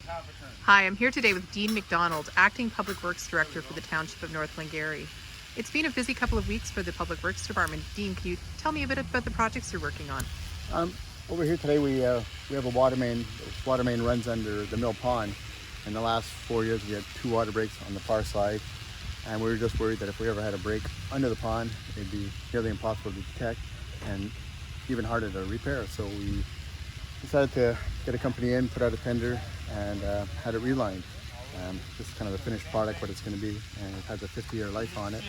Hi, I'm here today with Dean McDonald, Acting Public Works Director for the Township of North Glengarry. It's been a busy couple of weeks for the Public Works Department. Dean, can you tell me a bit about the projects you're working on? Over here today we have a water main. This water main runs under the mill pond. In the last 4 years we had 2 water breaks on the far side, and we were just worried that if we ever had a break under the pond, it'd be nearly impossible to detect and even harder to repair. So we decided to get a company in, put out a tender, and had it relined. This is kind of the finished product, what it's going to be, and it has a 50-year life on it,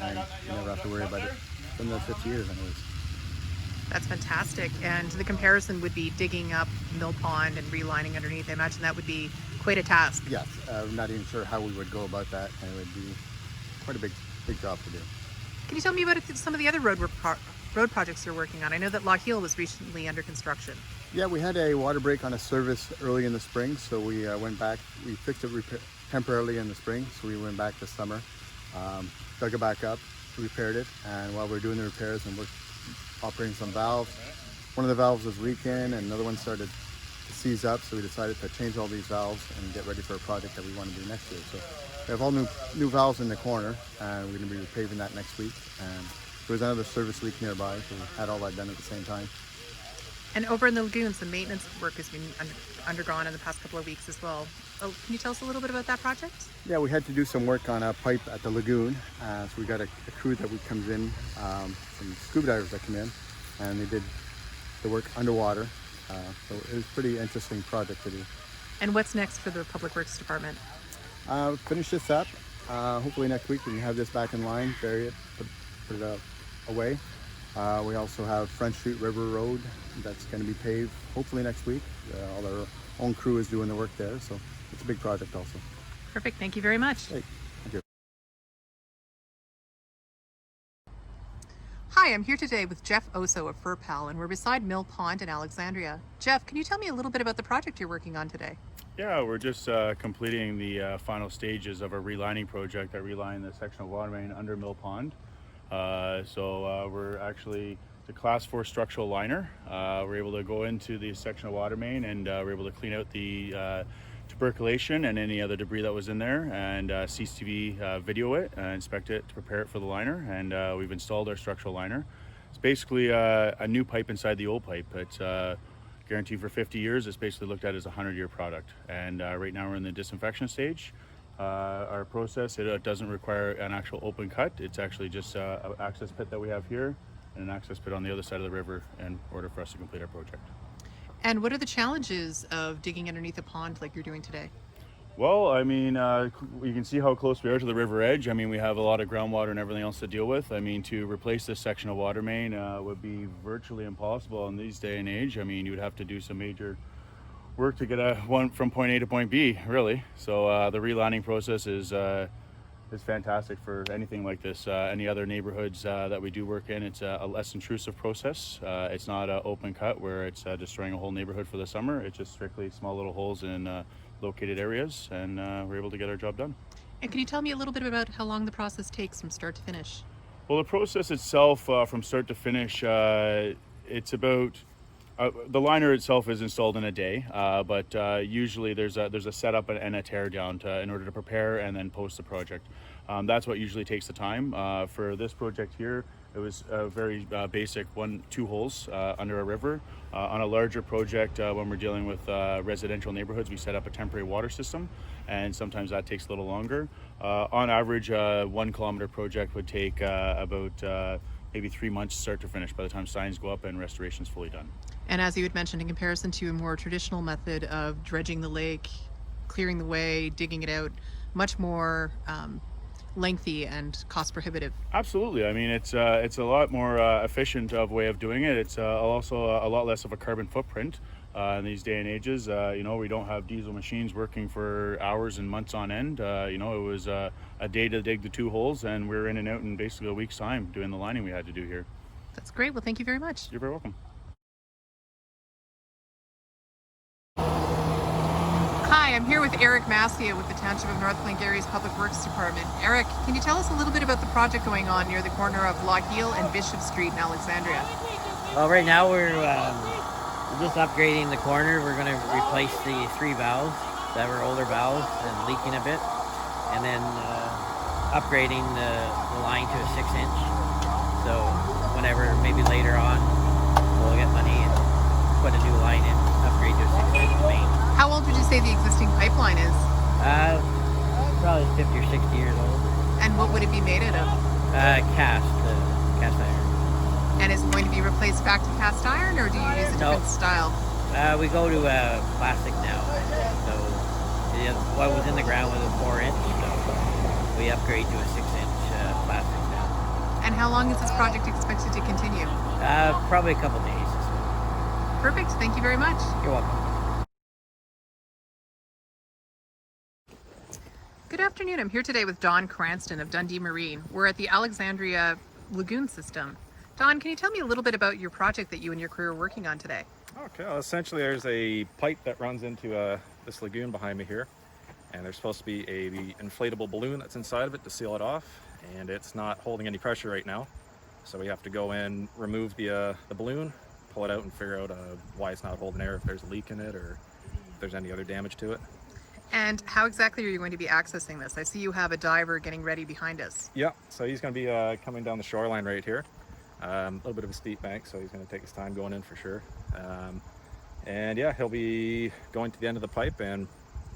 and you never have to worry about it for another 50 years anyways. That's fantastic. And the comparison would be digging up mill pond and relining underneath. I imagine that would be quite a task. Yes, I'm not even sure how we would go about that, and it would be quite a big job to do. Can you tell me about some of the other road projects you're working on? I know that Lochiel was recently under construction. Yeah, we had a water break on a service early in the spring, so we went back. We fixed it temporarily in the spring, so we went back this summer, dug it back up, repaired it, and while we were doing the repairs and we're operating some valves, one of the valves was leaking and another one started to seize up, so we decided to change all these valves and get ready for a project that we want to do next year. So we have all new valves in the corner, and we're going to be repaving that next week. And there was another service leak nearby, so we had all that done at the same time. And over in the lagoons, the maintenance work has been undergone in the past couple of weeks as well. Oh, can you tell us a little bit about that project? Yeah, we had to do some work on a pipe at the lagoon. So we got a crew that comes in, some scuba divers that come in, and they did the work underwater. So it was a pretty interesting project to do. And what's next for the Public Works Department? Finish this up. Hopefully next week we can have this back in line, bury it, put it away. We also have Front Street River Road that's going to be paved hopefully next week. All our own crew is doing the work there, so it's a big project also. Perfect. Thank you very much. Hey, thank you. Hi, I'm here today with Jeff Oso of FurPal, and we're beside Mill Pond in Alexandria. Jeff, can you tell me a little bit about the project you're working on today? Yeah, we're just completing the final stages of a relining project that reline the section of water main under Mill Pond. We're actually the class 4 structural liner. We're able to go into the section of water main, and we're able to clean out the tuberculation and any other debris that was in there, and CCTV video it, inspect it to prepare it for the liner, and we've installed our structural liner. It's basically a new pipe inside the old pipe. It's guaranteed for 50 years. It's basically looked at as a 100-year product, and right now we're in the disinfection stage. Our process, it doesn't require an actual open cut. It's actually just an access pit that we have here and an access pit on the other side of the river in order for us to complete our project. And what are the challenges of digging underneath a pond like you're doing today? Well, I mean, you can see how close we are to the river edge. I mean, we have a lot of groundwater and everything else to deal with. I mean, to replace this section of water main would be virtually impossible in these day and age. I mean, you would have to do some major work to get one from point A to point B, really. So the relining process is fantastic for anything like this. Any other neighborhoods that we do work in, it's a less intrusive process. It's not an open cut where it's destroying a whole neighborhood for the summer. It's just strictly small little holes in located areas, and we're able to get our job done. And can you tell me a little bit about how long the process takes from start to finish? Well, the process itself from start to finish, it's about the liner itself is installed in a day, but usually there's a setup and a tear down in order to prepare and then post the project. That's what usually takes the time. For this project here, it was a very basic 1-2 holes under a river. On a larger project, when we're dealing with residential neighborhoods, we set up a temporary water system, and sometimes that takes a little longer. On average, 1 kilometer project would take about maybe 3 months start to finish by the time signs go up and restoration is fully done. And as you had mentioned, in comparison to a more traditional method of dredging the lake, clearing the way, digging it out, much more lengthy and cost prohibitive. Absolutely. I mean, it's a lot more efficient of way of doing it. It's also a lot less of a carbon footprint in these day and ages. You know, we don't have diesel machines working for hours and months on end. You know, it was a day to dig the 2 holes, and we were in and out in basically a week's time doing the lining we had to do here. That's great. Well, thank you very much. You're very welcome. Hi, I'm here with Eric Massia with the Township of North Glengarry's Public Works Department. Eric, can you tell us a little bit about the project going on near the corner of Lochiel and Bishop Street in Alexandria? Well, right now we're just upgrading the corner. We're going to replace the 3 valves that were older valves and leaking a bit, and then upgrading the line to a 6-inch. So whenever, maybe later on, we'll get money and put a new line in, upgrade to a 6-inch main. How old would you say the existing pipeline is? Probably 50 or 60 years old. And what would it be made out of? Cast iron. And is it going to be replaced back to cast iron, or do you use a different style? We go to plastic now. So what was in the ground was a 4-inch, so we upgrade to a 6-inch plastic now. And how long is this project expected to continue? Probably a couple days. Perfect. Thank you very much. You're welcome. Good afternoon. I'm here today with Don Cranston of Dundee Marine. We're at the Alexandria Lagoon system. Don, can you tell me a little bit about your project that you and your crew are working on today? Okay, well, essentially there's a pipe that runs into this lagoon behind me here, and there's supposed to be a inflatable balloon that's inside of it to seal it off, and it's not holding any pressure right now. So we have to go in, remove the balloon, pull it out and figure out why it's not holding air, if there's a leak in it or if there's any other damage to it. And how exactly are you going to be accessing this? I see you have a diver getting ready behind us. Yeah, so he's going to be coming down the shoreline right here. A little bit of a steep bank, so he's going to take his time going in for sure. And yeah, he'll be going to the end of the pipe, and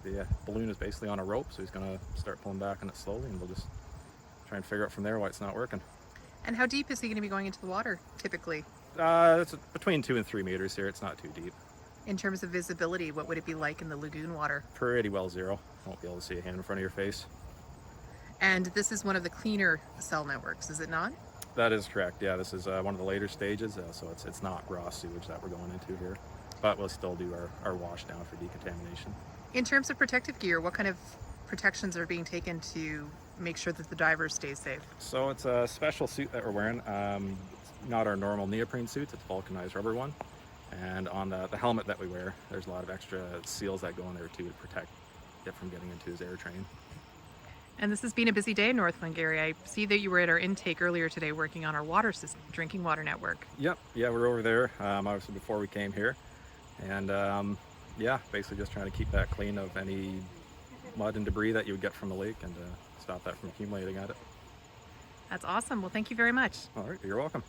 the balloon is basically on a rope, so he's going to start pulling back on it slowly, and we'll just try and figure out from there why it's not working. And how deep is he going to be going into the water, typically? It's between 2 and 3 meters here. It's not too deep. In terms of visibility, what would it be like in the lagoon water? Pretty well zero. Won't be able to see a hand in front of your face. And this is one of the cleaner cell networks, is it not? That is correct. Yeah, this is one of the later stages, so it's not raw sewage that we're going into here, but we'll still do our wash down for decontamination. In terms of protective gear, what kind of protections are being taken to make sure that the diver stays safe? So it's a special suit that we're wearing. It's not our normal neoprene suits, it's a vulcanized rubber one. And on the helmet that we wear, there's a lot of extra seals that go in there too to protect it from getting into his air train. And this has been a busy day in North Glengarry. I see that you were at our intake earlier today working on our water system, drinking water network. Yep, yeah, we're over there, obviously before we came here. And yeah, basically just trying to keep that clean of any mud and debris that you would get from the lake and stop that from accumulating at it. That's awesome. Well, thank you very much. All right, you're welcome.